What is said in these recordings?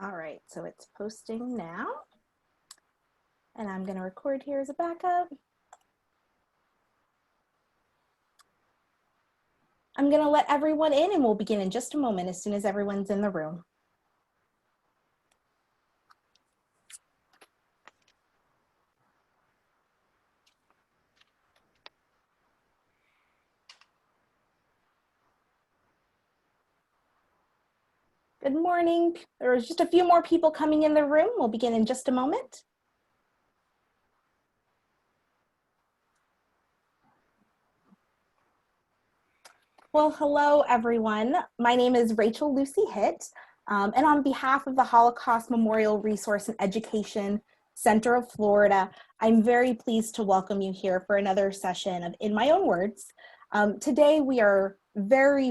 All right, so it's posting now. And I'm going to record here as a backup. I'm going to let everyone in and we'll begin in just a moment as soon as everyone's in the room. Good morning. There's just a few more people coming in the room. We'll begin in just a moment. Well, hello, everyone. My name is Rachel Lucy Hitt, and on behalf of the Holocaust Memorial Resource and Education Center of Florida, I'm very pleased to welcome you here for another session of In My Own Words. Today, we are very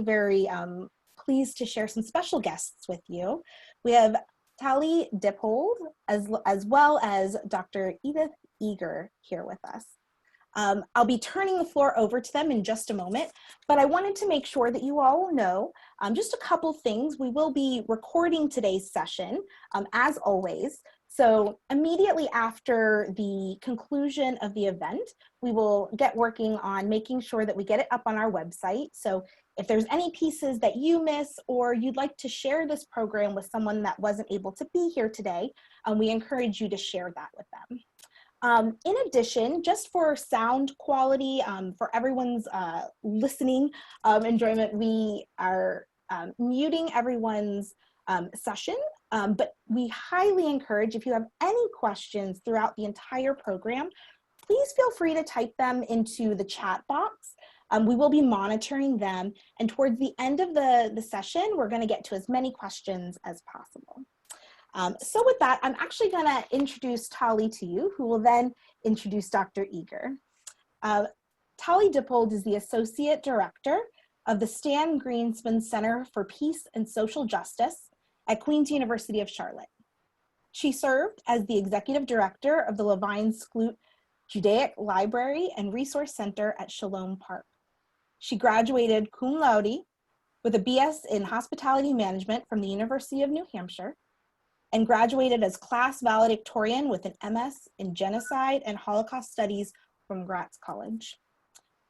pleased to share some special guests with you. We have Tali Dippold, as well as Dr. Edith Eger here with us. I'll be turning the floor over to them in just a moment, but I wanted to make sure that you all know just a couple things. We will be recording today's session, as always. So immediately after the conclusion of the event, we will get working on making sure that we get it up on our website. So if there's any pieces that you miss or you'd like to share this program with someone that wasn't able to be here today, we encourage you to share that with them. In addition, just for sound quality, for everyone's listening enjoyment, we are muting everyone's session, but we highly encourage, if you have any questions throughout the entire program, please feel free to type them into the chat box. We will be monitoring them, and towards the end of the session, we're going to get to as many questions as possible. So with that, I'm actually going to introduce Tali to you, who will then introduce Dr. Eger. Tali Dippold is the Associate Director of the Stan Greenspan Center for Peace and Social Justice at Queen's University of Charlotte. She served as the Executive Director of the Levine Skloot Judaic Library and Resource Center at Shalom Park. She graduated cum laude with a BS in Hospitality Management from the University of New Hampshire, and graduated as class valedictorian with an MS in Genocide and Holocaust Studies from Gratz College.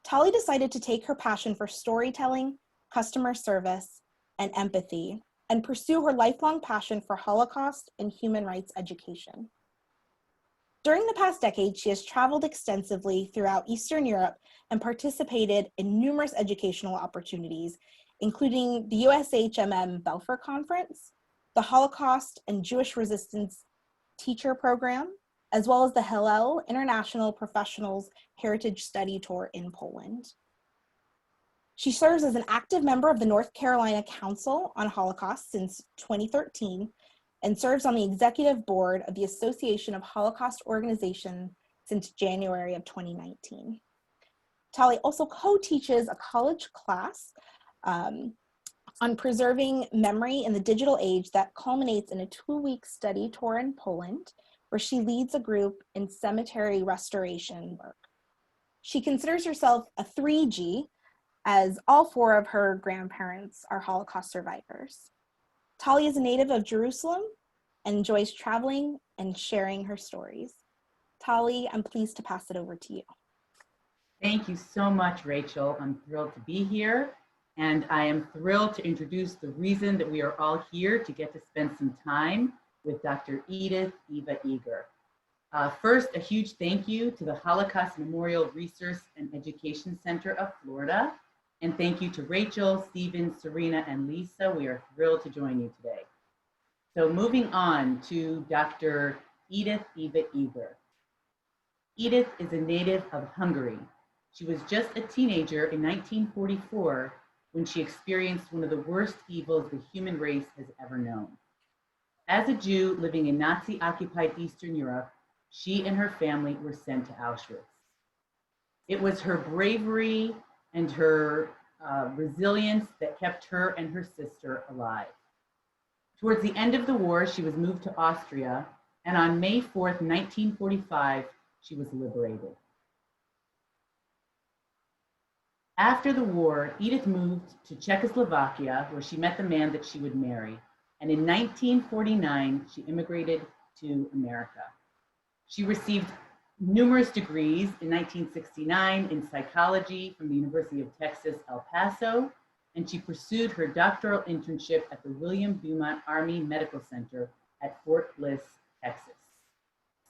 Tali decided to take her passion for storytelling, customer service, and empathy, and pursue her lifelong passion for Holocaust and human rights education. During the past decade, she has traveled extensively throughout Eastern Europe and participated in numerous educational opportunities, including the USHMM Balfour Conference, the Holocaust and Jewish Resistance Teacher Program, as well as the Hillel International Professionals Heritage Study Tour in Poland. She serves as an active member of the North Carolina Council on Holocaust since 2013 and serves on the executive board of the Association of Holocaust Organizations since January of 2019. Tali also co-teaches a college class on preserving memory in the digital age that culminates in a 2-week study tour in Poland, where she leads a group in cemetery restoration work. She considers herself a 3G, as all 4 of her grandparents are Holocaust survivors. Tali is a native of Jerusalem and enjoys traveling and sharing her stories. Tali, I'm pleased to pass it over to you. Thank you so much, Rachel. I'm thrilled to be here. And I am thrilled to introduce the reason that we are all here to get to spend some time with Dr. Edith Eva Eger. First, a huge thank you to the Holocaust Memorial Resource and Education Center of Florida. And thank you to Rachel, Stephen, Serena, and Lisa. We are thrilled to join you today. So moving on to Dr. Edith Eva Eger. Edith is a native of Hungary. She was just a teenager in 1944 when she experienced one of the worst evils the human race has ever known. As a Jew living in Nazi-occupied Eastern Europe, she and her family were sent to Auschwitz. It was her bravery and her resilience that kept her and her sister alive. Towards the end of the war, she was moved to Austria, and on May 4th, 1945, she was liberated. After the war, Edith moved to Czechoslovakia, where she met the man that she would marry, and in 1949, she immigrated to America. She received numerous degrees in 1969 in psychology from the University of Texas, El Paso, and she pursued her doctoral internship at the William Beaumont Army Medical Center at Fort Bliss, Texas.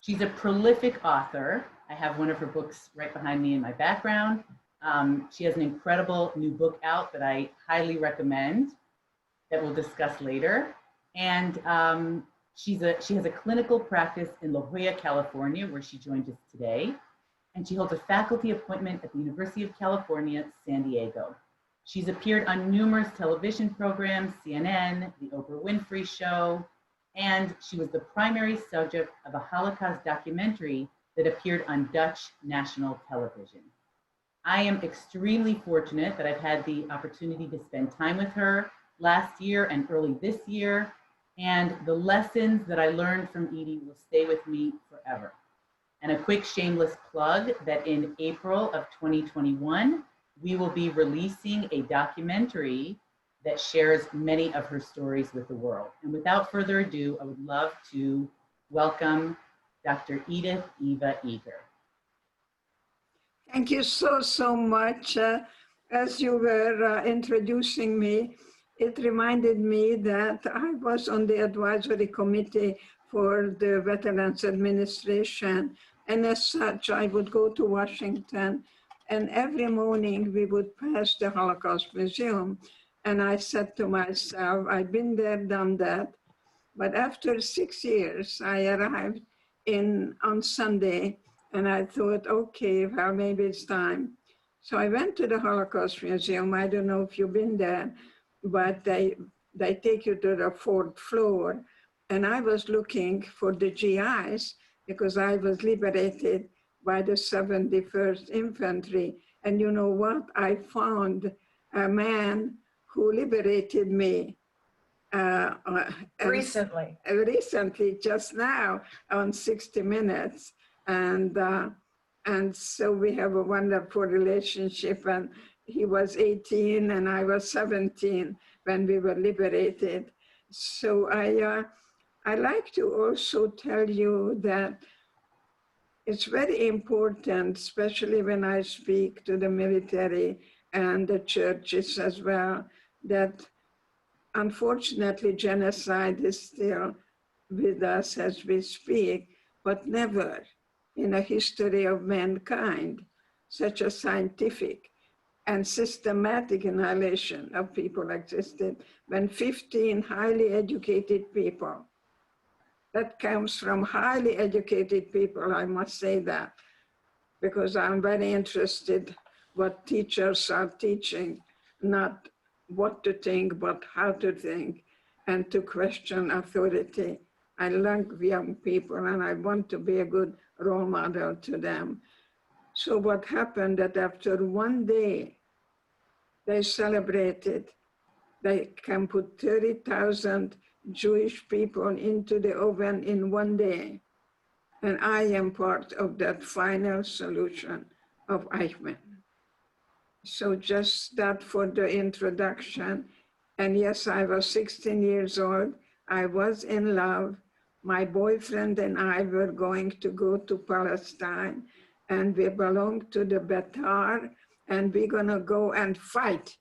She's a prolific author. I have one of her books right behind me in my background. She has an incredible new book out that I highly recommend that we'll discuss later. And she has a clinical practice in La Jolla, California, where she joined us today. And she holds a faculty appointment at the University of California, San Diego. She's appeared on numerous television programs, CNN, The Oprah Winfrey Show, and she was the primary subject of a Holocaust documentary that appeared on Dutch national television. I am extremely fortunate that I've had the opportunity to spend time with her last year and early this year, and the lessons that I learned from Edie will stay with me forever. And a quick shameless plug that in April of 2021, we will be releasing a documentary that shares many of her stories with the world. And without further ado, I would love to welcome Dr. Edith Eva Eger. Thank you so much. As you were introducing me, it reminded me that I was on the advisory committee for the Veterans Administration. And as such, I would go to Washington, and every morning we would pass the Holocaust Museum. And I said to myself, I've been there, done that. But after 6 years, I arrived on Sunday, and I thought, okay, well, maybe it's time. So I went to the Holocaust Museum. I don't know if you've been there, but they take you to the 4th floor. And I was looking for the GIs because I was liberated by the 71st Infantry. And you know what? I found a man who liberated me. Recently, just now on 60 Minutes. And so we have a wonderful relationship. And he was 18 and I was 17 when we were liberated. So I like to also tell you that it's very important, especially when I speak to the military and the churches as well, that unfortunately genocide is still with us as we speak, but never in a history of mankind such a scientific and systematic annihilation of people existed when 15 highly educated people, that comes from highly educated people, I must say that, because I'm very interested what teachers are teaching, not what to think, but how to think, and to question authority. I love young people and I want to be a good role model to them. So what happened that after one day, they celebrated, they can put 30,000 Jewish people into the oven in one day. And I am part of that final solution of Eichmann. So just that for the introduction. And yes, I was 16 years old. I was in love. My boyfriend and I were going to go to Palestine, and we belonged to the Betar, and we're gonna go and fight.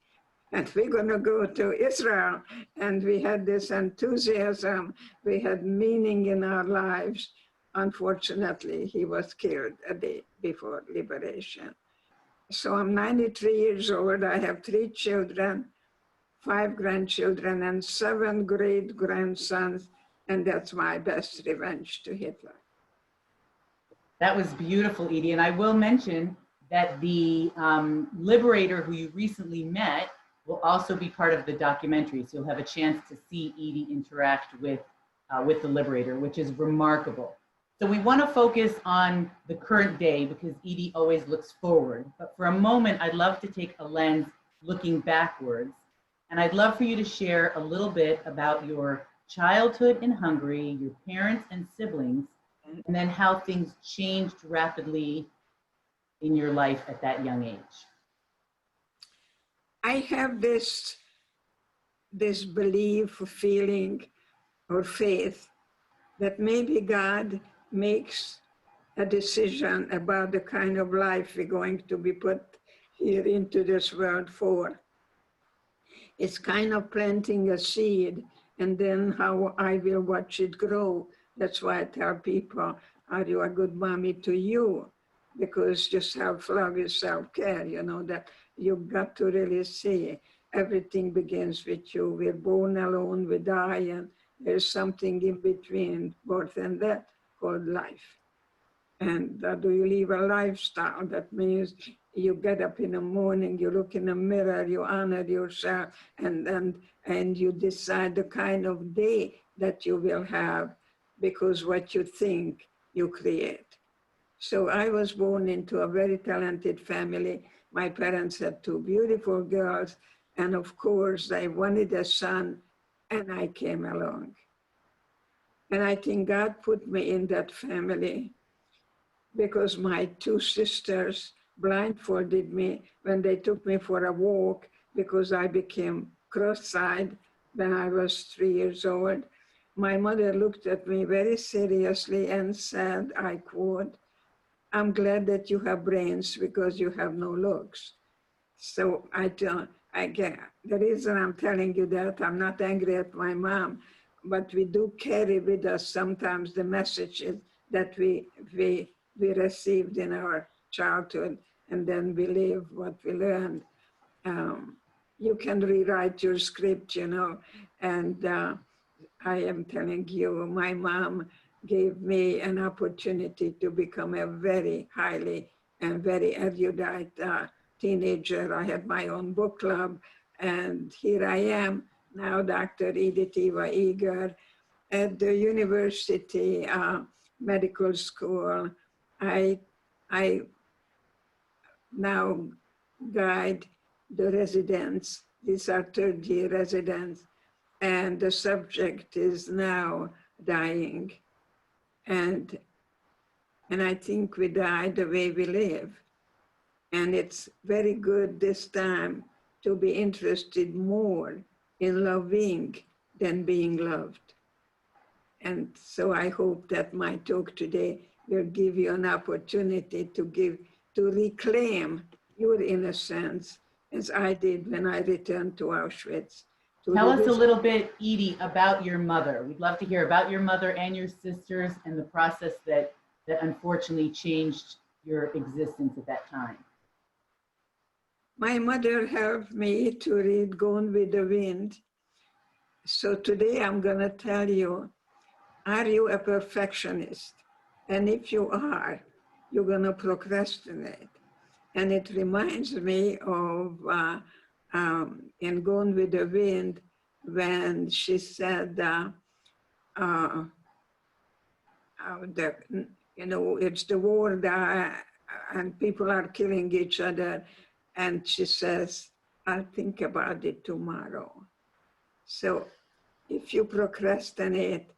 And we're gonna go to Israel. And we had this enthusiasm. We had meaning in our lives. Unfortunately, he was killed a day before liberation. So I'm 93 years old. I have 3 children, 5 grandchildren, and 7 great-grandsons. And that's my best revenge to Hitler. That was beautiful, Edie. And I will mention that the liberator who you recently met will also be part of the documentary. So you'll have a chance to see Edie interact with the liberator, which is remarkable. So we want to focus on the current day because Edie always looks forward. But for a moment, I'd love to take a lens looking backwards. And I'd love for you to share a little bit about your childhood in Hungary, your parents and siblings, and then how things changed rapidly in your life at that young age. I have this belief, feeling or faith that maybe God makes a decision about the kind of life we're going to be put here into this world for. It's kind of planting a seed, and then how I will watch it grow. That's why I tell people, are you a good mommy to you? Because your self-love is self-care, you know, that you've got to really see everything begins with you. We're born alone, we die, and there's something in between birth and death called life. And do you live a lifestyle? That means you get up in the morning, you look in the mirror, you honor yourself, and you decide the kind of day that you will have, because what you think, you create. So I was born into a very talented family. My parents had two beautiful girls, and of course, they wanted a son, and I came along. And I think God put me in that family because my two sisters blindfolded me when they took me for a walk because I became cross-eyed when I was 3 years old. My mother looked at me very seriously and said, I quote, "I'm glad that you have brains because you have no looks." So the reason I'm telling you that, I'm not angry at my mom, but we do carry with us sometimes the messages that we received in our childhood, and then we live what we learned. You can rewrite your script, you know, and I am telling you, my mom gave me an opportunity to become a very highly and very erudite teenager. I had my own book club, and here I am now, Dr. Edith Eva Eger, at the university medical school. I now guide the residents. These are third-year residents, and the subject is now dying. And I think we die the way we live. And it's very good this time to be interested more in loving than being loved. And so I hope that my talk today will give you an opportunity to reclaim your innocence, as I did when I returned to Auschwitz. Tell us a little bit, Edie, about your mother. We'd love to hear about your mother and your sisters and the process that unfortunately changed your existence at that time. My mother helped me to read Gone with the Wind. So today I'm going to tell you, are you a perfectionist? And if you are, you're going to procrastinate. And it reminds me of in Gone with the Wind, when she said, it's the war and people are killing each other. And she says, I'll think about it tomorrow. So if you procrastinate,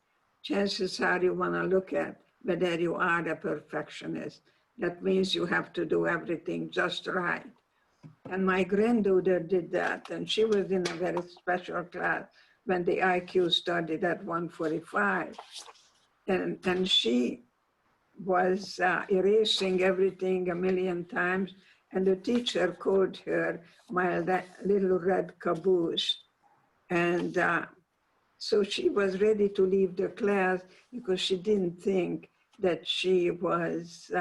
chances are you want to look at whether you are a perfectionist. That means you have to do everything just right. And my granddaughter did that, and she was in a very special class when the IQ started at 145. And she was erasing everything a million times, and the teacher called her my little red caboose. And so she was ready to leave the class because she didn't think that she was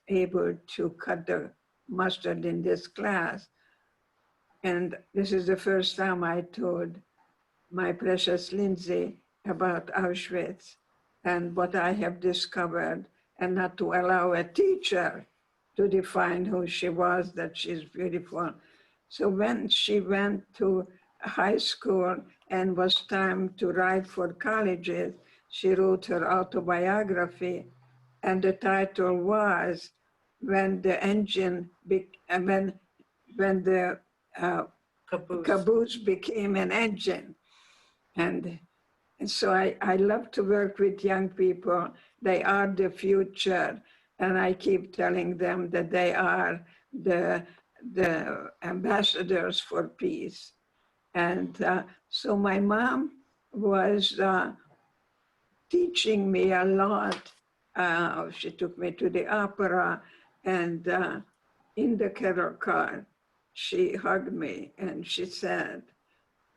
able to cut the mustard in this class. And this is the first time I told my precious Lindsay about Auschwitz and what I have discovered, and not to allow a teacher to define who she was, that she's beautiful. So when she went to high school and was time to write for colleges, she wrote her autobiography, and the title was "When the Engine when the caboose became an engine." And so I love to work with young people. They are the future, and I keep telling them that they are the ambassadors for peace. And so my mom was teaching me a lot. She took me to the opera, and in the carol car, she hugged me and she said,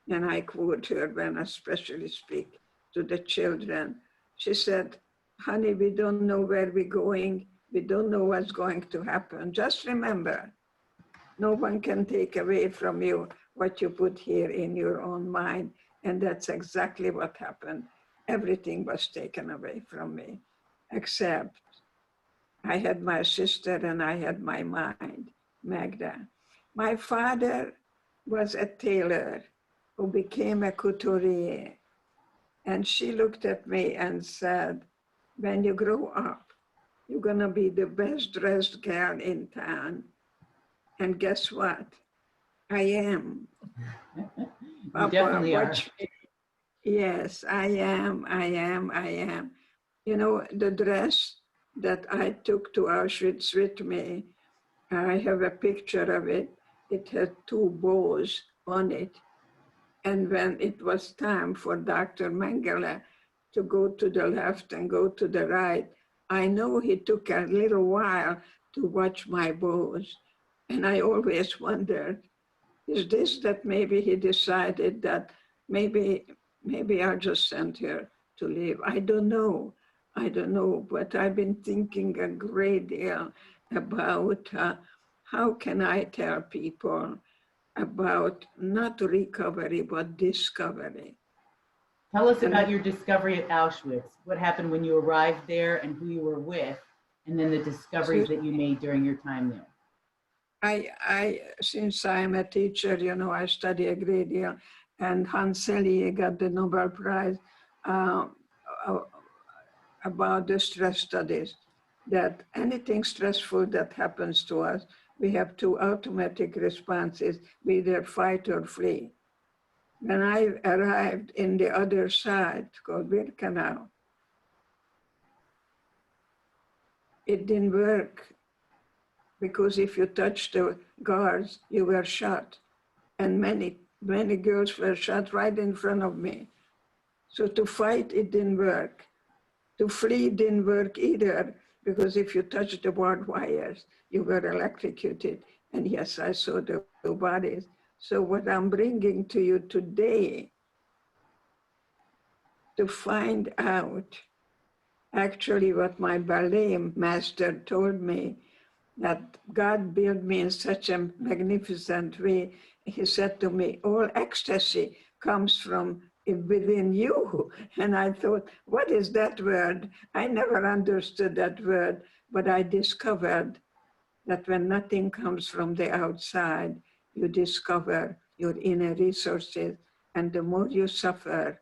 and I quote her when I especially speak to the children, she said, honey, we don't know where we're going. We don't know what's going to happen. Just remember, no one can take away from you what you put here in your own mind. And that's exactly what happened. Everything was taken away from me, except I had my sister and I had my mind, Magda. My father was a tailor who became a couturier. And she looked at me and said, when you grow up, you're gonna be the best dressed girl in town. And guess what? I am. You Papa, definitely are. watch me. Yes, I am. You know, the dress that I took to Auschwitz with me, I have a picture of it. It had 2 bows on it. And when it was time for Dr. Mengele to go to the left and go to the right, I know he took a little while to watch my bows. And I always wondered, is this that maybe he decided that maybe I'll just send her to live? I don't know, but I've been thinking a great deal about how can I tell people about not recovery, but discovery. Tell us about your discovery at Auschwitz. What happened when you arrived there and who you were with, and then the discoveries that you made during your time there. Since I'm a teacher, you know, I study a great deal, and Hans Selye got the Nobel Prize about the stress studies, that anything stressful that happens to us, we have 2 automatic responses, we either fight or flee. When I arrived in the other side, called Birkenau, it didn't work, because if you touched the guards, you were shot. And many girls were shot right in front of me. So to fight, it didn't work. To flee didn't work either, because if you touched the barbed wires, you were electrocuted. And yes, I saw the bodies. So what I'm bringing to you today, to find out actually what my ballet master told me, that God built me in such a magnificent way. He said to me, all ecstasy comes from within you. And I thought, what is that word? I never understood that word, but I discovered that when nothing comes from the outside, you discover your inner resources. And the more you suffer,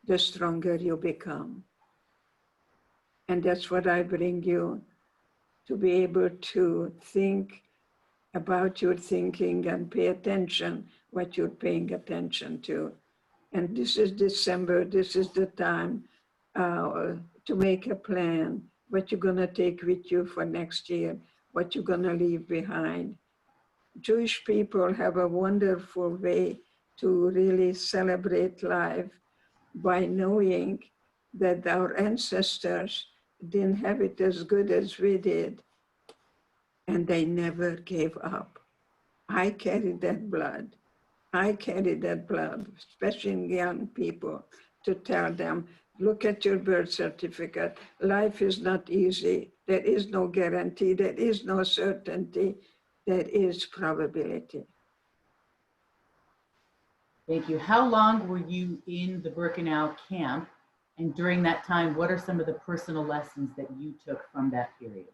the stronger you become. And that's what I bring you, to be able to think about your thinking and pay attention what you're paying attention to. And this is December, this is the time to make a plan, what you're gonna take with you for next year, what you're gonna leave behind. Jewish people have a wonderful way to really celebrate life by knowing that our ancestors didn't have it as good as we did, and they never gave up. I carry that blood. I carry that blood, especially in young people, to tell them, look at your birth certificate. Life is not easy. There is no guarantee. There is no certainty. There is probability. Thank you. How long were you in the Birkenau camp? And during that time, what are some of the personal lessons that you took from that period?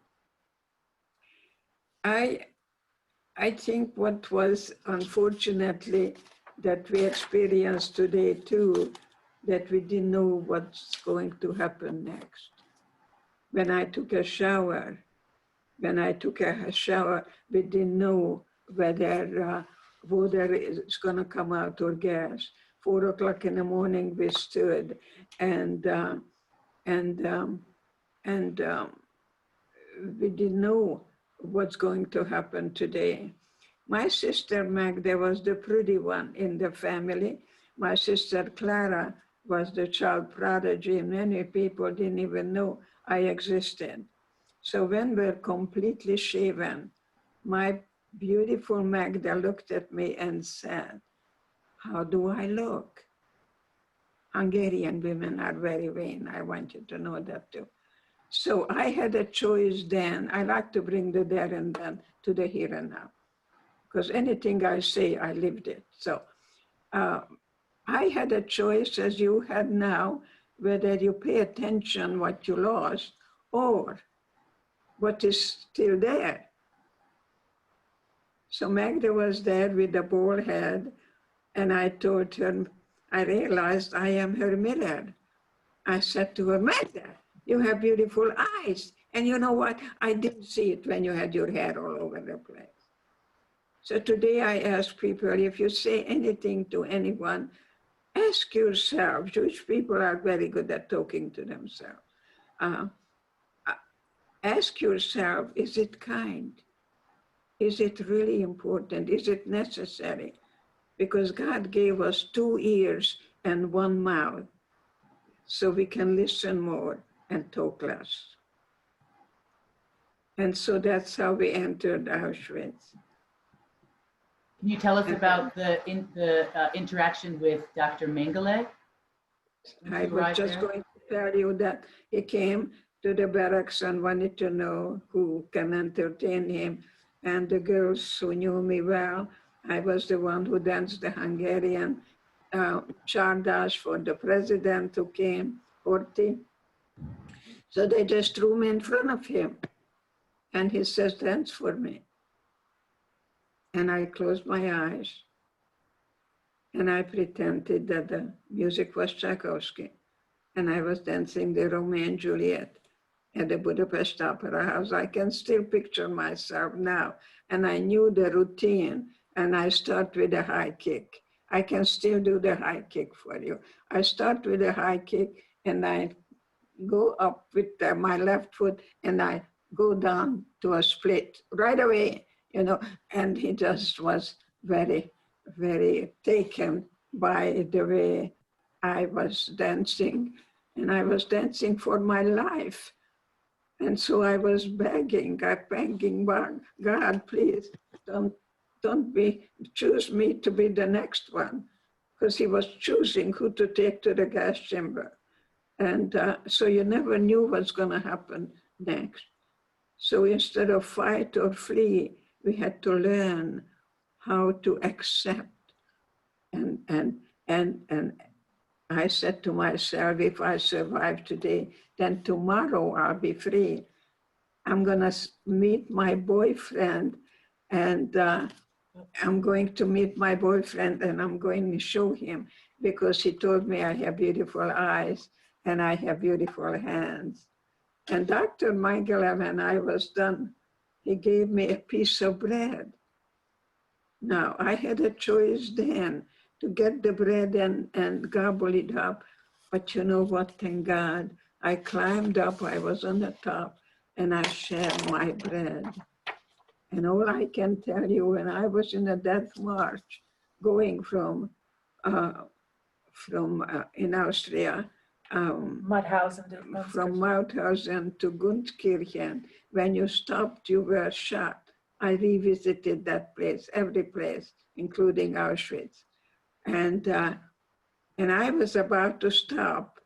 I think what was unfortunately that we experienced today too, that we didn't know what's going to happen next. When I took a shower, we didn't know whether water is going to come out or gas. 4 o'clock in the morning we stood, and we didn't know what's going to happen today. My sister Magda was the pretty one in the family, My sister Clara was the child prodigy. Many people didn't even know I existed. So when we're completely shaven, my beautiful Magda looked at me and said, "How do I look?" Hungarian women are very vain. I want you to know that too. So I had a choice then. I like to bring the there and then to the here and now, because anything I say, I lived it. So I had a choice, as you had now, whether you pay attention what you lost or what is still there. So Magda was there with a bald head, and I told her, I realized I am her mirror. I said to her, "Magda, you have beautiful eyes." And you know what? I didn't see it when you had your hair all over the place. So today I ask people, if you say anything to anyone, ask yourself. Jewish people are very good at talking to themselves. Ask yourself, is it kind? Is it really important? Is it necessary? Because God gave us 2 ears and 1 mouth, so we can listen more and talk less. And so that's how we entered Auschwitz. Can you tell us about the interaction with Dr. Mengele? I was just going to tell you that he came to the barracks and wanted to know who can entertain him. And the girls who knew me well, I was the one who danced the Hungarian Csárdas for the president who came, Horthy. So they just threw me in front of him. And he says, "Dance for me." And I closed my eyes. And I pretended that the music was Tchaikovsky. And I was dancing the Romeo and Juliet at the Budapest Opera House. I can still picture myself now. And I knew the routine. And I start with a high kick. I can still do the high kick for you. I start with a high kick and I go up with my left foot and I go down to a split right away, you know. And he just was very, very taken by the way I was dancing. And I was dancing for my life. And so I was begging God, please don't choose me to be the next one, because he was choosing who to take to the gas chamber. And so you never knew what's going to happen next. So instead of fight or flee, we had to learn how to accept. And I said to myself, if I survive today, then tomorrow I'll be free. I'm going to meet my boyfriend, and I'm going to meet my boyfriend and I'm going to show him, because he told me I have beautiful eyes and I have beautiful hands. And Dr. Mengele, when I was done, he gave me a piece of bread. Now, I had a choice then to get the bread and gobble it up. But you know what, thank God, I climbed up, I was on the top, and I shared my bread. And all I can tell you, when I was in a death march, going from in Austria, from Mauthausen to Gunskirchen, when you stopped, you were shot. I revisited that place, every place, including Auschwitz. And I was about to stop.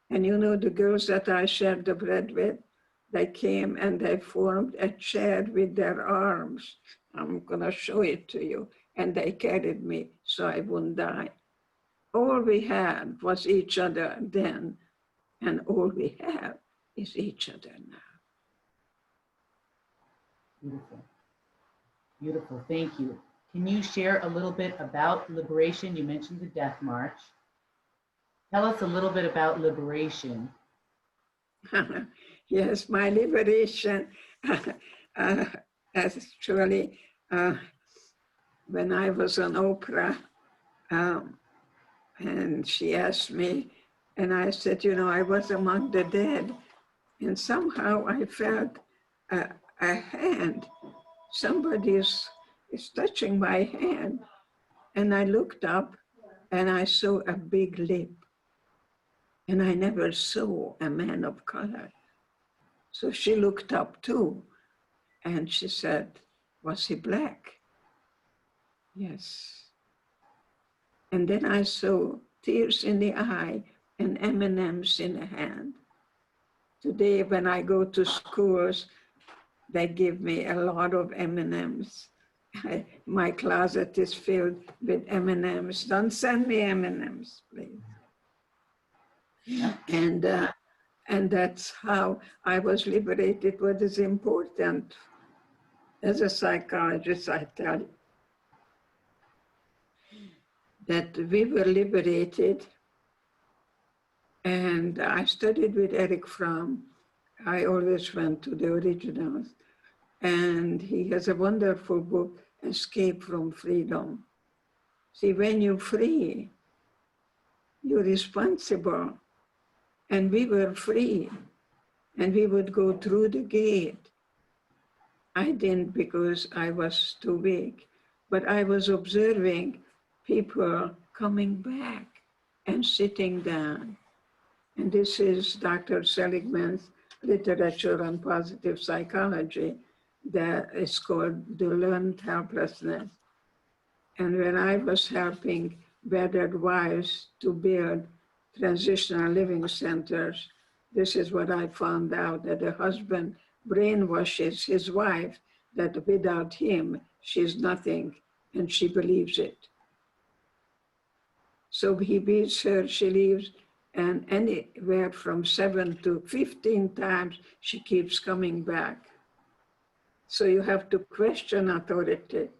And you know, the girls that I shared the bread with, they came and they formed a chair with their arms. I'm gonna show it to you. And they carried me so I wouldn't die. All we had was each other then, and all we have is each other now. Beautiful. Beautiful, thank you. Can you share a little bit about liberation? You mentioned the Death March. Tell us a little bit about liberation. Yes, my liberation, actually, when I was on Oprah, and she asked me, and I said, you know, I was among the dead, and somehow I felt a hand. Somebody is touching my hand, and I looked up, and I saw a big lip. And I never saw a man of color. So she looked up too, and she said, was he black? Yes. And then I saw tears in the eye and M&Ms in the hand. Today, when I go to schools, they give me a lot of M&Ms. My closet is filled with M&Ms. Don't send me M&Ms, please. And that's how I was liberated. What is important as a psychologist, I tell you, that we were liberated. And I studied with Eric Fromm. I always went to the originals. And he has a wonderful book, Escape from Freedom. See, when you're free, you're responsible. And we were free. And we would go through the gate. I didn't because I was too weak, but I was observing people coming back and sitting down. And this is Dr. Seligman's literature on positive psychology that is called The Learned Helplessness. And when I was helping battered wives to build transitional living centers, this is what I found out, that the husband brainwashes his wife that without him, she's nothing, and she believes it. So he beats her, she leaves, and anywhere from 7 to 15 times, she keeps coming back. So you have to question authority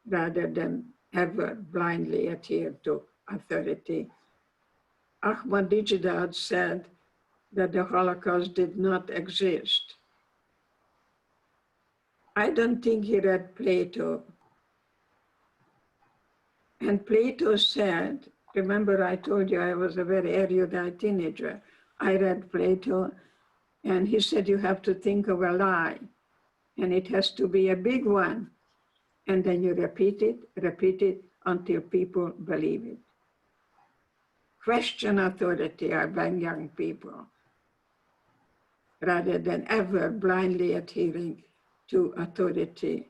rather than ever blindly adhere to authority. Ahmadinejad said that the Holocaust did not exist. I don't think he read Plato. And Plato said, remember I told you I was a very erudite teenager. I read Plato, and he said you have to think of a lie, and it has to be a big one. And then you repeat it until people believe it. Question authority, I beg young people, rather than ever blindly adhering to authority.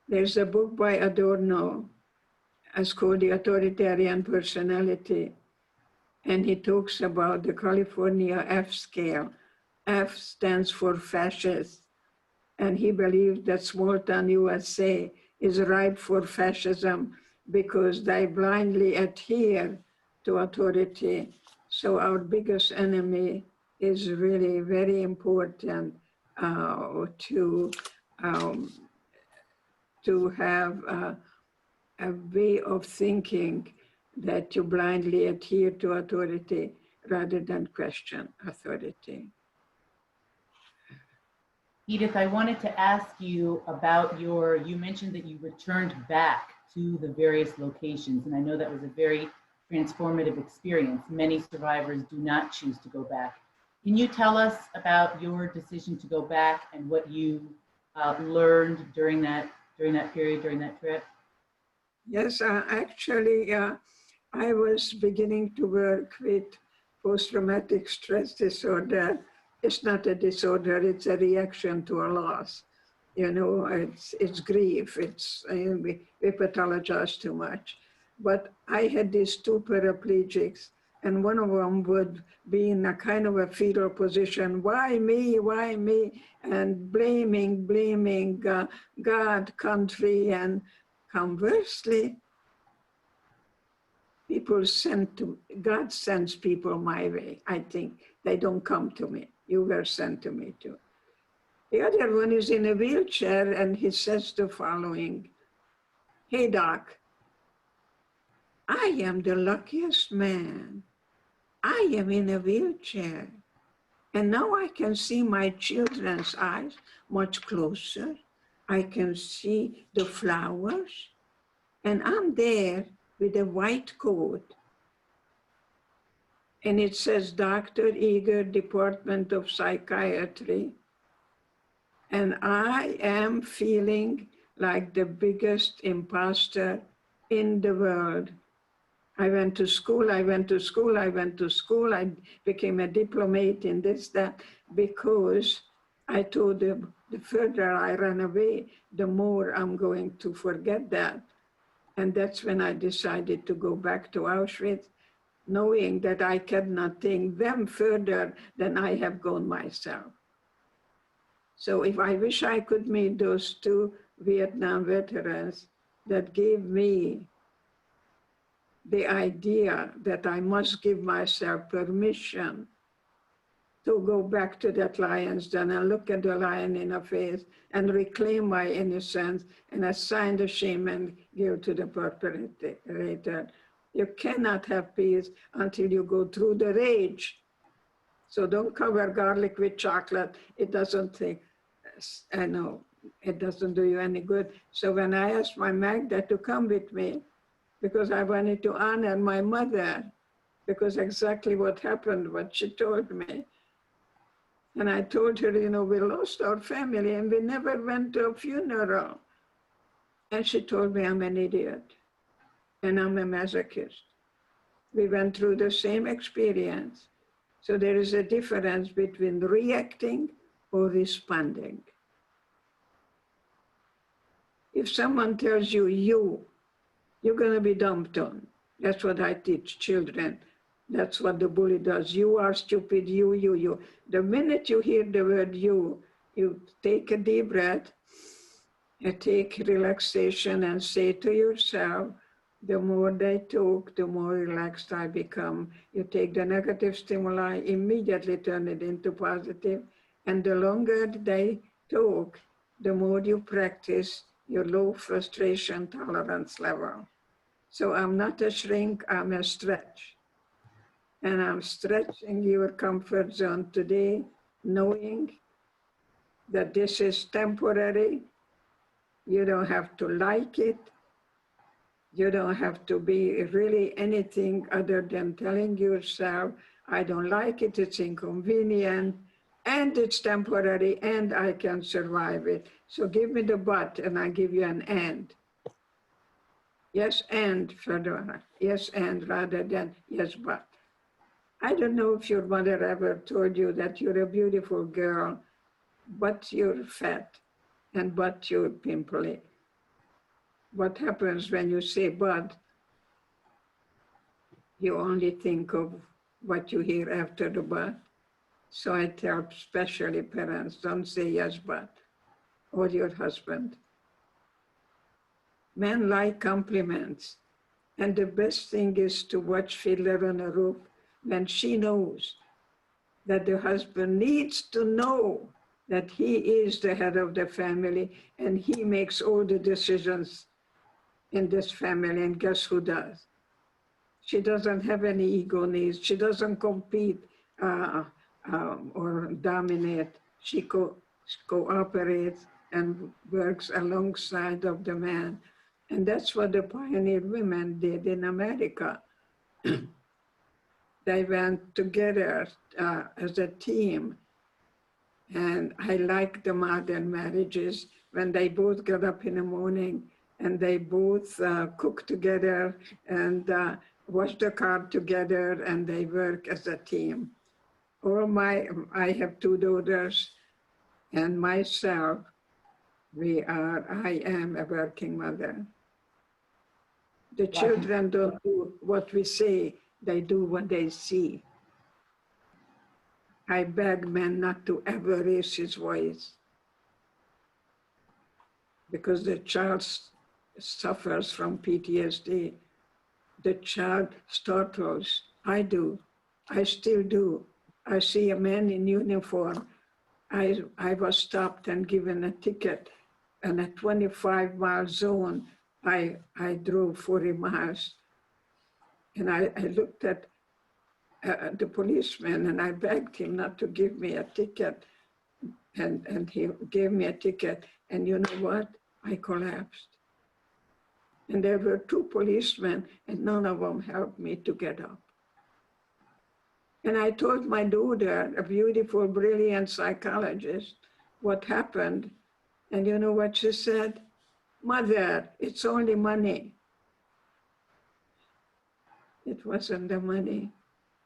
There's a book by Adorno, it's called The Authoritarian Personality, and he talks about the California F scale. F stands for fascist, and he believes that small town USA is ripe for fascism because they blindly adhere to authority. So our biggest enemy is really very important to have a way of thinking that you blindly adhere to authority rather than question authority. Edith, I wanted to ask you about you mentioned that you returned back to the various locations, and I know that was a very transformative experience. Many survivors do not choose to go back. Can you tell us about your decision to go back and what you learned during that period, during that trip? Yes, actually, I was beginning to work with post-traumatic stress disorder. It's not a disorder, it's a reaction to a loss. You know, it's grief, we pathologize too much. But I had these two paraplegics, and one of them would be in a kind of a fetal position. Why me, and blaming God, country, and conversely, God sends people my way, I think. They don't come to me. You were sent to me too. The other one is in a wheelchair, and he says the following: hey, doc, I am the luckiest man. I am in a wheelchair. And now I can see my children's eyes much closer. I can see the flowers. And I'm there with a white coat. And it says Dr. Eger, Department of Psychiatry. And I am feeling like the biggest imposter in the world. I went to school, I went to school, I went to school. I became a diplomat in this, that, because I told them the further I run away, the more I'm going to forget that. And that's when I decided to go back to Auschwitz, knowing that I cannot take them further than I have gone myself. So if I wish I could meet those two Vietnam veterans that gave me the idea that I must give myself permission to go back to that lion's den and look at the lion in the face and reclaim my innocence and assign the shame and guilt to the perpetrator. You cannot have peace until you go through the rage. So don't cover garlic with chocolate. It doesn't take, I know, it doesn't do you any good. So when I asked my Magda to come with me, because I wanted to honor my mother, because exactly what happened, what she told me. And I told her, you know, we lost our family and we never went to a funeral. And she told me I'm an idiot and I'm a masochist. We went through the same experience. So there is a difference between reacting or responding. If someone tells you, you're going to be dumped on. That's what I teach children. That's what the bully does. You are stupid, you. The minute you hear the word you take a deep breath, you take relaxation and say to yourself, the more they talk, the more relaxed I become. You take the negative stimuli, immediately turn it into positive, and the longer they talk, the more you practice your low frustration tolerance level. So I'm not a shrink, I'm a stretch. And I'm stretching your comfort zone today, knowing that this is temporary. You don't have to like it. You don't have to be really anything other than telling yourself, I don't like it, it's inconvenient, and it's temporary, and I can survive it. So give me the but, and I give you an and. Yes, and, Fedora. Yes, and, rather than yes, but. I don't know if your mother ever told you that you're a beautiful girl, but you're fat, and but you're pimply. What happens when you say but? You only think of what you hear after the but. So I tell especially parents, don't say yes, but, or your husband. Men like compliments. And the best thing is to watch Fiddler on a Roof when she knows that the husband needs to know that he is the head of the family and he makes all the decisions in this family, and guess who does? She doesn't have any ego needs. She doesn't compete or dominate. She cooperates and works alongside of the man. And that's what the pioneer women did in America. They went together as a team. And I like the modern marriages when they both get up in the morning and they both cook together and wash the car together and they work as a team. I have two daughters and myself, I am a working mother. The children don't do what we say, they do what they see. I beg men not to ever raise his voice because the child suffers from PTSD. The child startles. I do. I still do. I see a man in uniform. I was stopped and given a ticket in a 25-mile zone. I drove 40 miles. And I looked at the policeman and I begged him not to give me a ticket. And he gave me a ticket. And you know what? I collapsed. And there were two policemen and none of them helped me to get up. And I told my daughter, a beautiful, brilliant psychologist, what happened. And you know what she said? Mother, it's only money. It wasn't the money.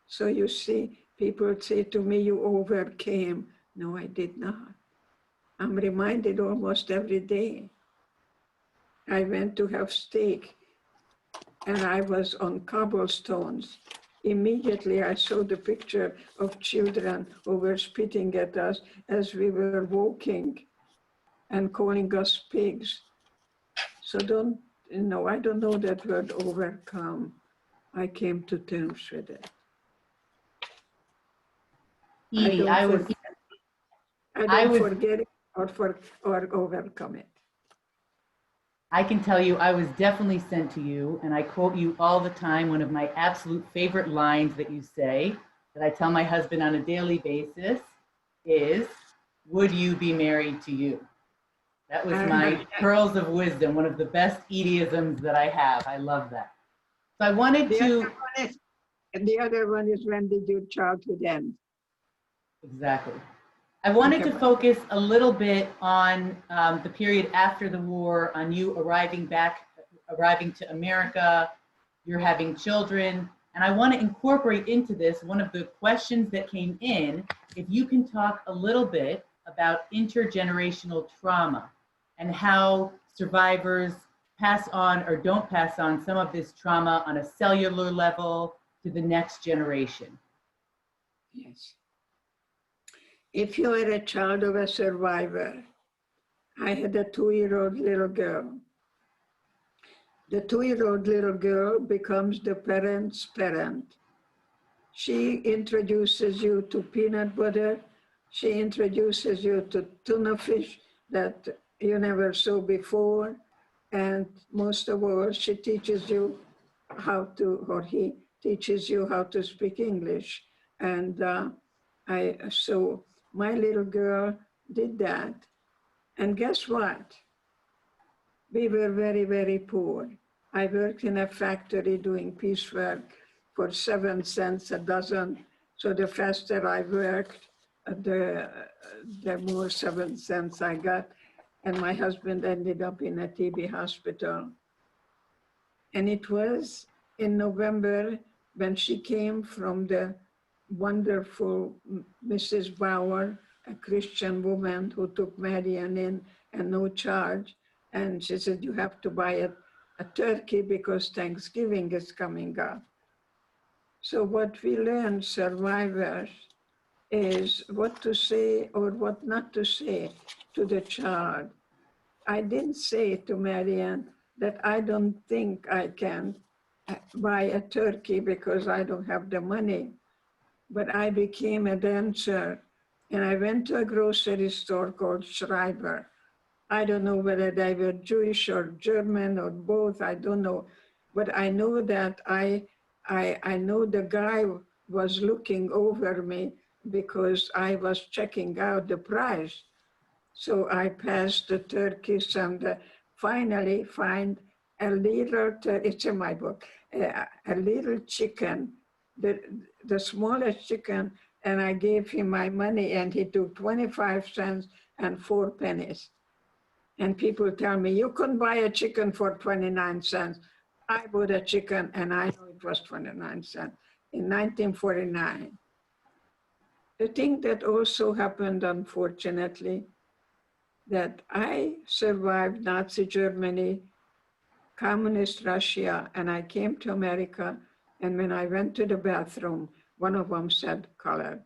So you see, people say to me, you overcame. No, I did not. I'm reminded almost every day. I went to have steak and I was on cobblestones. Immediately I saw the picture of children who were spitting at us as we were walking and calling us pigs. So I don't know that word overcome. I came to terms with it. Edie, I don't forget it or overcome it. I can tell you I was definitely sent to you, and I quote you all the time. One of my absolute favorite lines that you say, that I tell my husband on a daily basis, is, "Would you be married to you?" That was my pearls of wisdom, one of the best Edieisms that I have. I love that. So I wanted to... The other one is, when did your childhood end? Exactly. I wanted to focus a little bit on the period after the war, on you arriving to America, you're having children, and I want to incorporate into this one of the questions that came in, if you can talk a little bit about intergenerational trauma and how survivors pass on or don't pass on some of this trauma on a cellular level to the next generation. Yes. If you are a child of a survivor, I had a 2-year-old little girl. The 2-year-old little girl becomes the parent's parent. She introduces you to peanut butter. She introduces you to tuna fish that you never saw before. And most of all, she teaches you he teaches you how to speak English. And so my little girl did that. And guess what? We were very, very poor. I worked in a factory doing piecework for 7 cents a dozen. So the faster I worked, the more 7 cents I got. And my husband ended up in a TB hospital. And it was in November when she came from the wonderful Mrs. Bauer, a Christian woman who took Marian in and no charge. And she said, you have to buy a turkey because Thanksgiving is coming up. So what we learned, survivors, is what to say or what not to say to the child. I didn't say to Marianne that I don't think I can buy a turkey because I don't have the money. But I became a dancer and I went to a grocery store called Schreiber. I don't know whether they were Jewish or German or both, I don't know. But I know that I know the guy was looking over me because I was checking out the price. So I passed the turkeys and finally find a little, it's in my book, a little chicken, the smallest chicken, and I gave him my money and he took 25 cents and 4 pennies. And people tell me, you couldn't buy a chicken for 29 cents. I bought a chicken and I know it was 29 cents in 1949. The thing that also happened, unfortunately, that I survived Nazi Germany, communist Russia, and I came to America, and when I went to the bathroom, one of them said colored.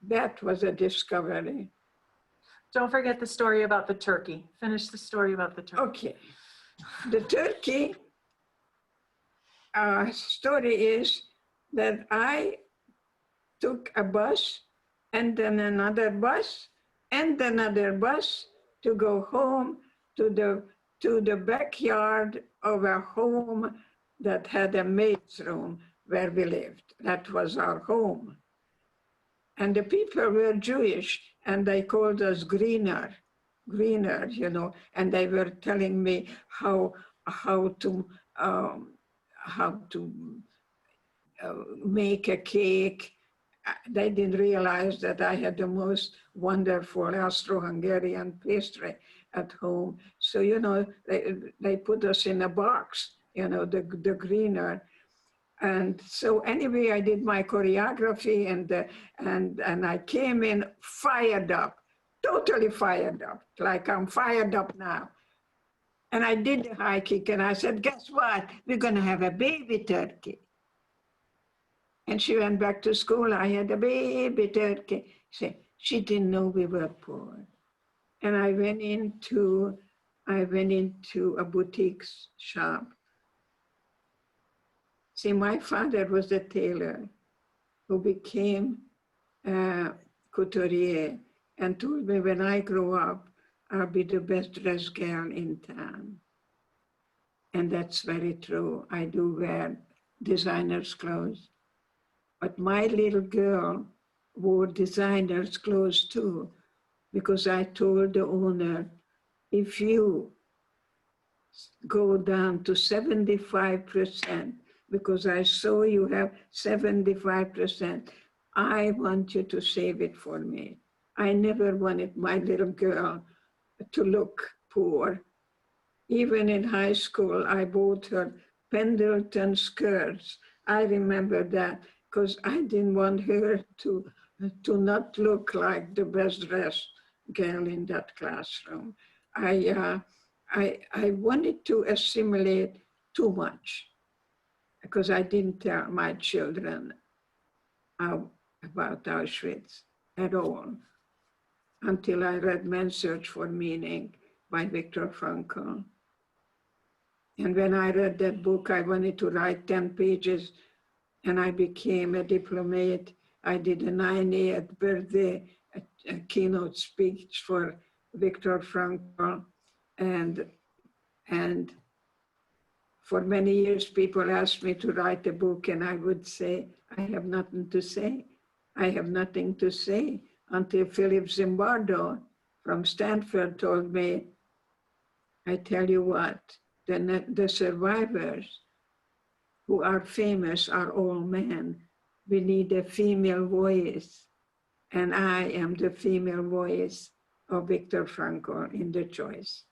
That was a discovery. Don't forget the story about the turkey. Finish the story about the turkey. Okay. The turkey story is that I took a bus and then another bus and another bus to go home to the backyard of a home that had a maid's room where we lived. That was our home. And the people were Jewish and they called us greener, you know, and they were telling me how to make a cake. They didn't realize that I had the most wonderful Austro-Hungarian pastry at home. So, you know, they put us in a box you know, the greener. And so anyway, I did my choreography and I came in fired up, totally fired up, like I'm fired up now. And I did the high kick and I said, guess what? We're gonna have a baby turkey. And she went back to school. I had a baby turkey. She didn't know we were poor. And I went into a boutique shop. See, my father was a tailor who became a couturier and told me when I grow up, I'll be the best dressed girl in town. And that's very true. I do wear designer's clothes. But my little girl wore designer's clothes too, because I told the owner, if you go down to 75%, because I saw you have 75%, I want you to save it for me. I never wanted my little girl to look poor. Even in high school, I bought her Pendleton skirts. I remember that because I didn't want her to not look like the best dressed girl in that classroom. I wanted to assimilate too much because I didn't tell my children about Auschwitz at all until I read Man's Search for Meaning by Viktor Frankl. And when I read that book, I wanted to write 10 pages and I became a diplomat. I did a 90th birthday a keynote speech for Viktor Frankl. And for many years, people asked me to write a book and I would say, I have nothing to say. I have nothing to say until Philip Zimbardo from Stanford told me, I tell you what, the survivors who are famous are all men. We need a female voice. And I am the female voice of Viktor Frankl in The Choice.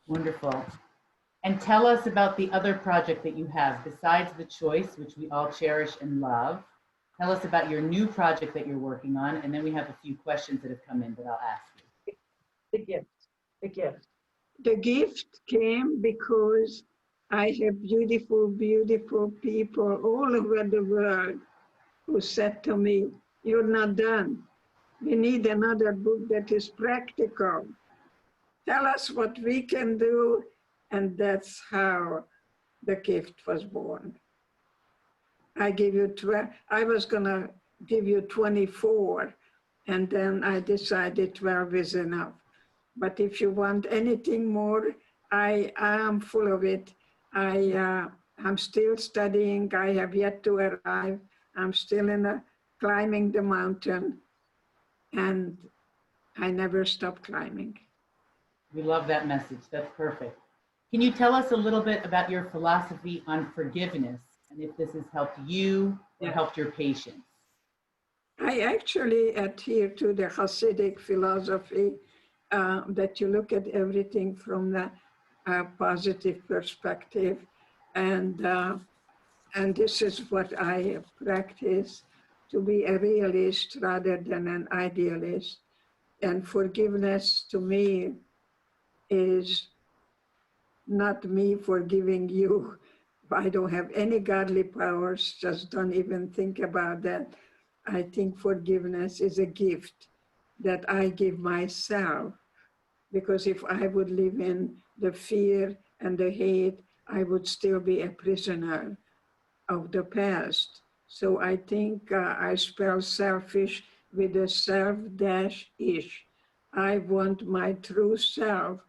Wonderful. And tell us about the other project that you have besides The Choice, which we all cherish and love. Tell us about your new project that you're working on, and then we have a few questions that have come in that I'll ask you. The gift. The gift came because I have beautiful, beautiful people all over the world who said to me, you're not done. We need another book that is practical. Tell us what we can do. And that's how the gift was born. I gave you 12, I was gonna give you 24, and then I decided 12 is enough. But if you want anything more, I am full of it. I'm still studying. I have yet to arrive. I'm still climbing the mountain, and I never stop climbing. We love that message. That's perfect. Can you tell us a little bit about your philosophy on forgiveness and if this has helped you or helped your patients? I actually adhere to the Hasidic philosophy that you look at everything from the positive perspective. And this is what I practice, to be a realist rather than an idealist. And forgiveness to me is not me forgiving you. I don't have any godly powers, just don't even think about that. I think forgiveness is a gift that I give myself, because if I would live in the fear and the hate, I would still be a prisoner of the past. So I think I spell selfish with a self-ish. I want my true self,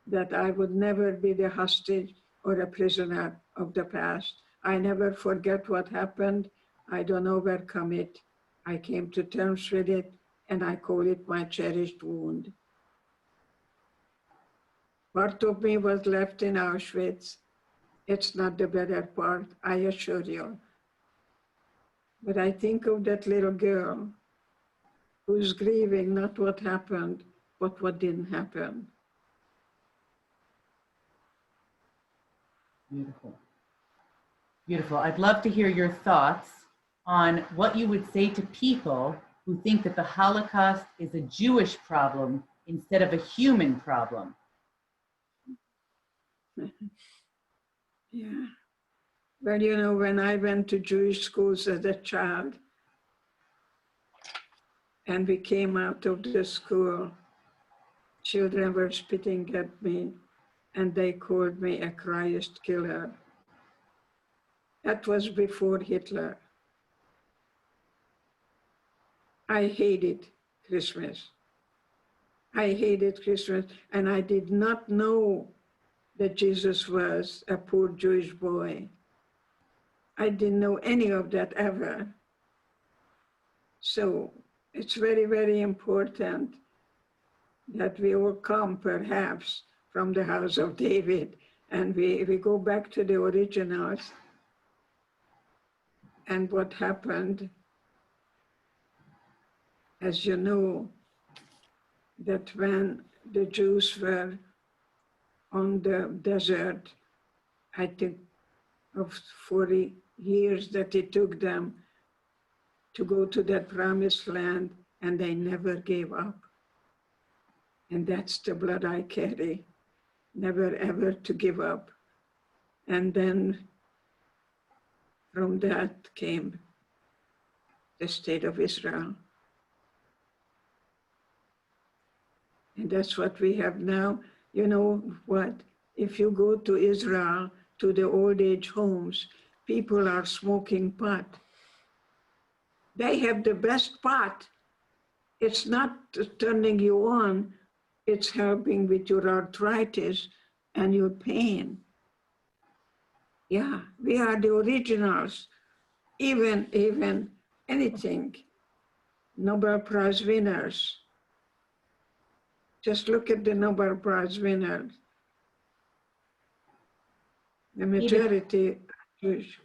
that I would never be the hostage or a prisoner of the past. I never forget what happened. I don't overcome it. I came to terms with it, and I call it my cherished wound. Part of me was left in Auschwitz. It's not the better part, I assure you. But I think of that little girl who's grieving not what happened, but what didn't happen. Beautiful. Beautiful. I'd love to hear your thoughts on what you would say to people who think that the Holocaust is a Jewish problem instead of a human problem. Yeah. Well, you know, when I went to Jewish schools as a child, and we came out of the school, children were spitting at me, and they called me a Christ killer. That was before Hitler. I hated Christmas. I hated Christmas, and I did not know that Jesus was a poor Jewish boy. I didn't know any of that ever. So it's very, very important that we all come perhaps from the house of David and we go back to the originals and what happened. As you know, that when the Jews were on the desert, I think of 40 years that it took them to go to that promised land, and they never gave up. And that's the blood I carry, never ever to give up. And then from that came the state of Israel. And that's what we have now. You know what? If you go to Israel, to the old age homes, people are smoking pot. They have the best pot. It's not turning you on, it's helping with your arthritis and your pain. Yeah, we are the originals. Even anything, Nobel Prize winners. Just look at the Nobel Prize winners. The majority Jewish.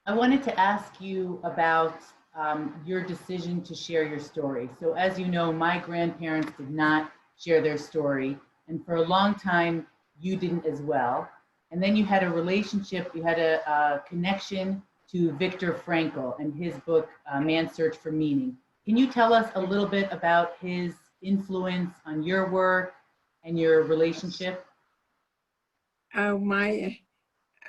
I wanted to ask you about your decision to share your story. So as you know, my grandparents did not share their story. And for a long time, you didn't as well. And then you had a relationship, you had a connection to Viktor Frankl and his book, Man's Search for Meaning. Can you tell us a little bit about his influence on your work and your relationship? My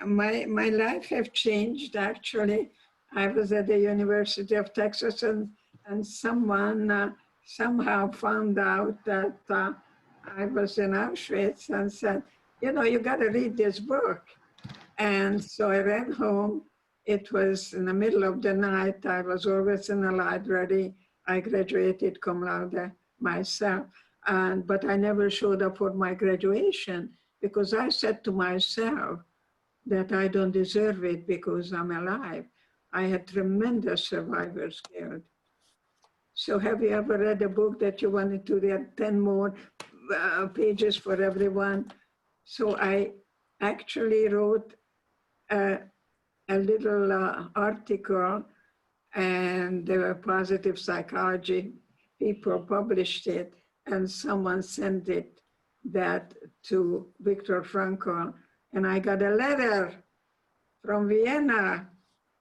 life has changed, actually. I was at the University of Texas and someone somehow found out that I was in Auschwitz and said, you know, you got to read this book. And so I ran home. It was in the middle of the night. I was always in the library. I graduated cum laude myself, but I never showed up for my graduation because I said to myself that I don't deserve it because I'm alive. I had tremendous survivor's guilt. So have you ever read a book that you wanted to read 10 more pages for everyone? So I actually wrote a little article, and the positive psychology people published it, and someone sent it that to Viktor Frankl, and I got a letter from Vienna,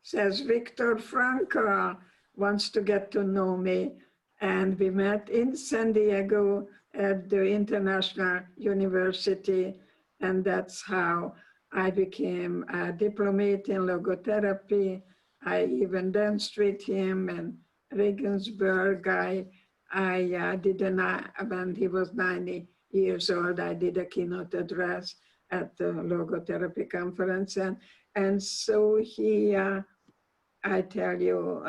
says Viktor Frankl wants to get to know me, and we met in San Diego at the International University, and that's how I became a diplomate in logotherapy. I even danced with him in Regensburg. I did when he was 90 years old, I did a keynote address at the logotherapy conference. And so he, I tell you,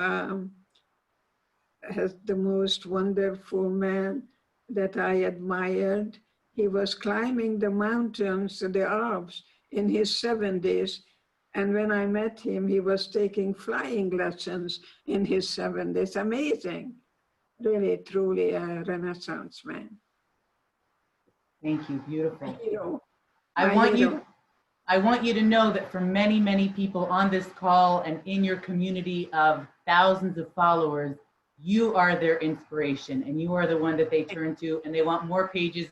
has the most wonderful man that I admired. He was climbing the mountains, the Alps, in his 70s. And when I met him, he was taking flying lessons in his 70s. Amazing. Really, truly a Renaissance man. Thank you, beautiful. Hero. I want you to know that for many, many people on this call and in your community of thousands of followers, you are their inspiration and you are the one that they turn to, and they want more pages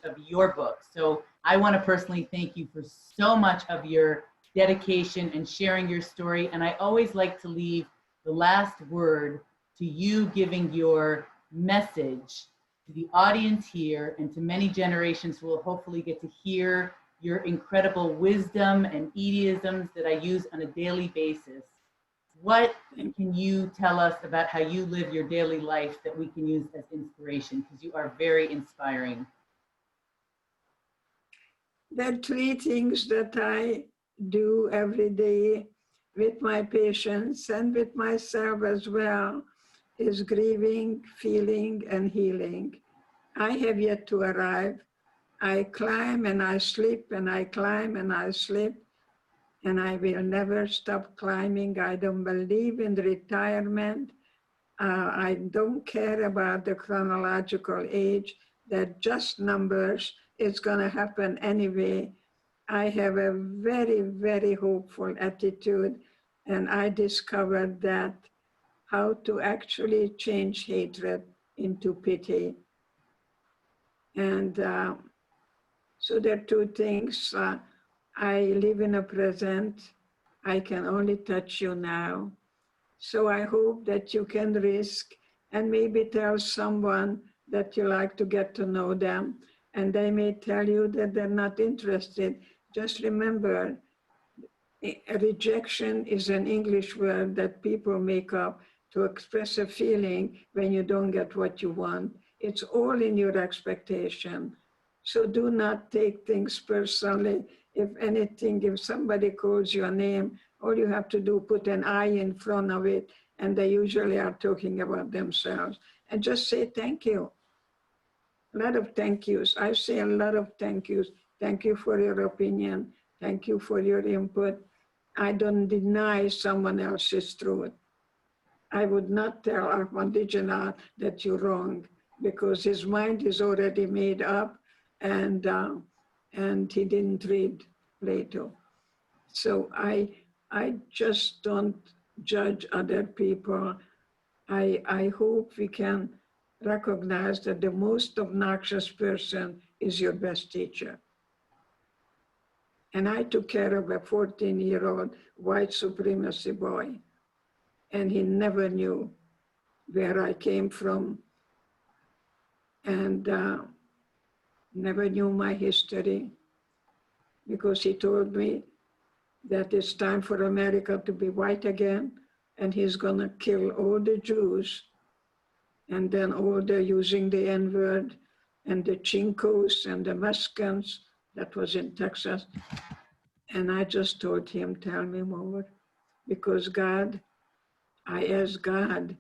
of your book. So I want to personally thank you for so much of your dedication and sharing your story. And I always like to leave the last word to you giving your message to the audience here and to many generations who will hopefully get to hear your incredible wisdom and idiisms that I use on a daily basis. What can you tell us about how you live your daily life that we can use as inspiration? Because you are very inspiring. There are three things that I do every day with my patients and with myself as well, is grieving, feeling, and healing. I have yet to arrive. I climb and I slip and I climb and I slip, and I will never stop climbing. I don't believe in retirement. I don't care about the chronological age. They're just numbers. It's going to happen anyway. I have a very, very hopeful attitude, and I discovered that how to actually change hatred into pity. And so there are two things. I live in a present. I can only touch you now. So I hope that you can risk and maybe tell someone that you like to get to know them, and they may tell you that they're not interested. Just remember, rejection is an English word that people make up to express a feeling when you don't get what you want. It's all in your expectation. So do not take things personally. If anything, if somebody calls your name, all you have to do, put an I in front of it, and they usually are talking about themselves. And just say thank you. A lot of thank yous. I say a lot of thank yous. Thank you for your opinion. Thank you for your input. I don't deny someone else's truth. I would not tell Ahmadinejad that you're wrong, because his mind is already made up, and he didn't read Plato. So I just don't judge other people. I hope we can recognize that the most obnoxious person is your best teacher. And I took care of a 14-year-old white supremacy boy, and he never knew where I came from, and never knew my history, because he told me that it's time for America to be white again, and he's gonna kill all the Jews, and then all the using the N-word, and the Chincos and the Mexicans. That was in Texas. And I just told him, tell me more, because God, I asked God,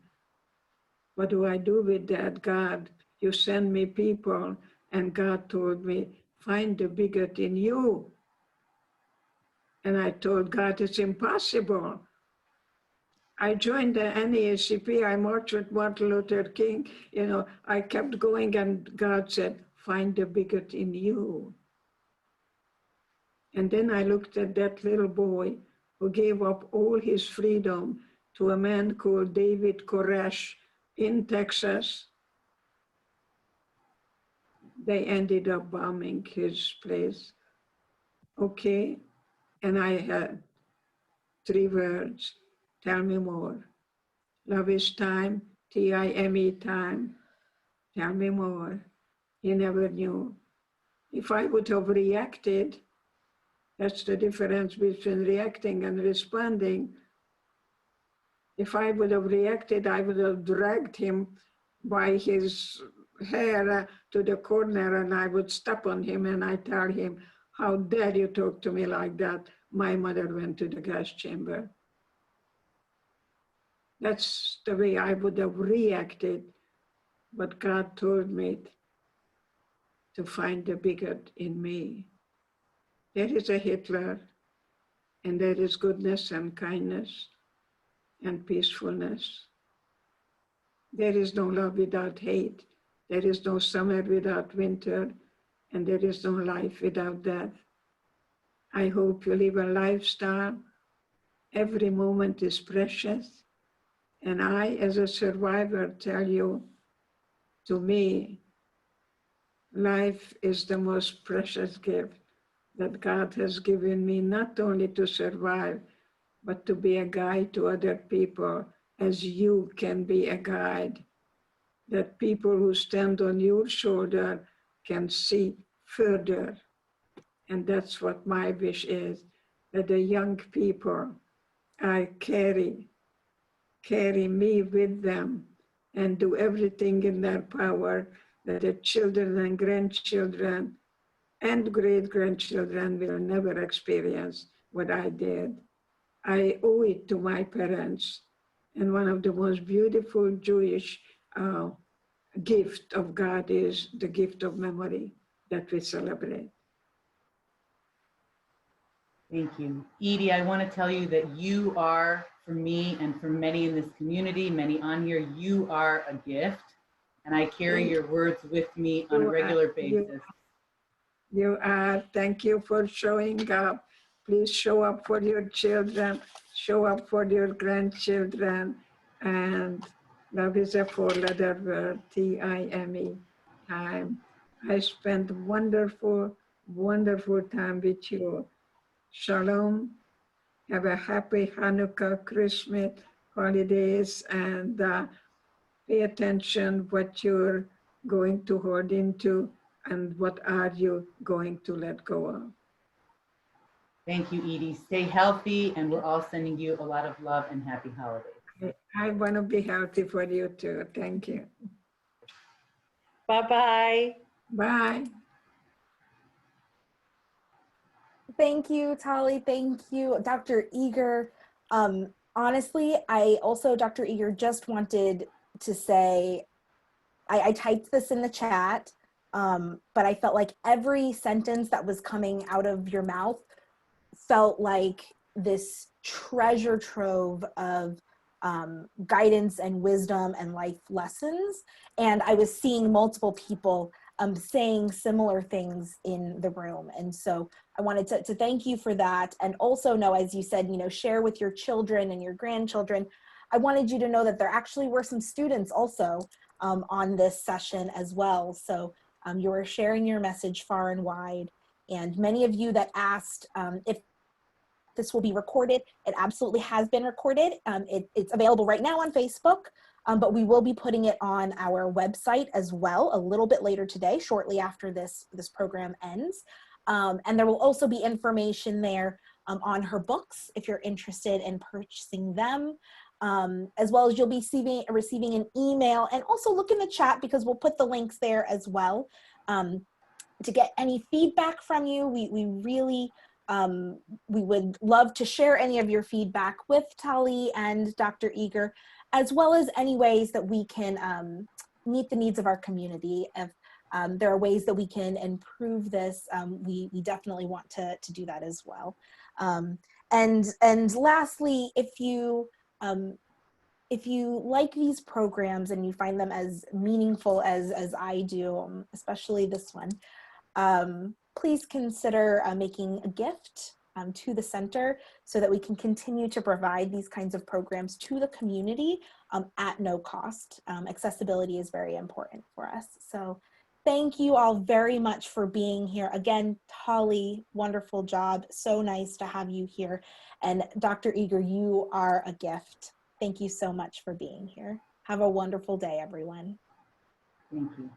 what do I do with that? God, you send me people, and God told me, find the bigot in you. And I told God, it's impossible. I joined the NAACP, I marched with Martin Luther King, you know, I kept going, and God said, find the bigot in you. And then I looked at that little boy who gave up all his freedom to a man called David Koresh in Texas. They ended up bombing his place. Okay, and I had 3 words, tell me more. Love is time, T-I-M-E, time. Tell me more. He never knew. If I would have reacted, that's the difference between reacting and responding. If I would have reacted, I would have dragged him by his hair to the corner, and I would step on him and I tell him, how dare you talk to me like that? My mother went to the gas chamber. That's the way I would have reacted, but God told me to find the bigot in me. There is a Hitler, and there is goodness and kindness and peacefulness. There is no love without hate. There is no summer without winter, and there is no life without death. I hope you live a lifestyle. Every moment is precious. And I, as a survivor, tell you, to me, life is the most precious gift that God has given me, not only to survive, but to be a guide to other people, as you can be a guide, that people who stand on your shoulder can see further. And that's what my wish is, that the young people I carry me with them and do everything in their power that the children and grandchildren and great-grandchildren will never experience what I did. I owe it to my parents. And one of the most beautiful Jewish gift of God is the gift of memory that we celebrate. Thank you. Edie, I want to tell you that you are, for me and for many in this community, many on here, you are a gift. And I carry your words with me on a regular basis. You are. Thank you for showing up. Please show up for your children, show up for your grandchildren. And love is a four-letter word, T-I-M-E, time. I spent wonderful, wonderful time with you. Shalom. Have a happy Hanukkah, Christmas, holidays, and pay attention what you're going to hold into and what are you going to let go of. Thank you, Edie. Stay healthy, and we're all sending you a lot of love and happy holidays. I want to be healthy for you too. Thank you. Bye-bye. Bye. Thank you, Tali. Thank you, Dr. Eger. Honestly, I also, Dr. Eger, just wanted to say, I typed this in the chat, but I felt like every sentence that was coming out of your mouth felt like this treasure trove of guidance and wisdom and life lessons. And I was seeing multiple people saying similar things in the room. And so I wanted to thank you for that. And also know, as you said, share with your children and your grandchildren. I wanted you to know that there actually were some students also on this session as well. So you were sharing your message far and wide. And many of you that asked if this will be recorded, it absolutely has been recorded. It's available right now on Facebook, but we will be putting it on our website as well a little bit later today, shortly after this program ends. And there will also be information there on her books if you're interested in purchasing them, as well as you'll be receiving an email. And also look in the chat because we'll put the links there as well to get any feedback from you. We really we would love to share any of your feedback with Tali and Dr. Eger, as well as any ways that we can meet the needs of our community. If there are ways that we can improve this, we definitely want to do that as well. And lastly, if you like these programs and you find them as meaningful as I do, especially this one, please consider making a gift to the center so that we can continue to provide these kinds of programs to the community at no cost. Accessibility is very important for us. So thank you all very much for being here. Again, Tali, wonderful job. So nice to have you here. And Dr. Eger, you are a gift. Thank you so much for being here. Have a wonderful day, everyone. Thank you.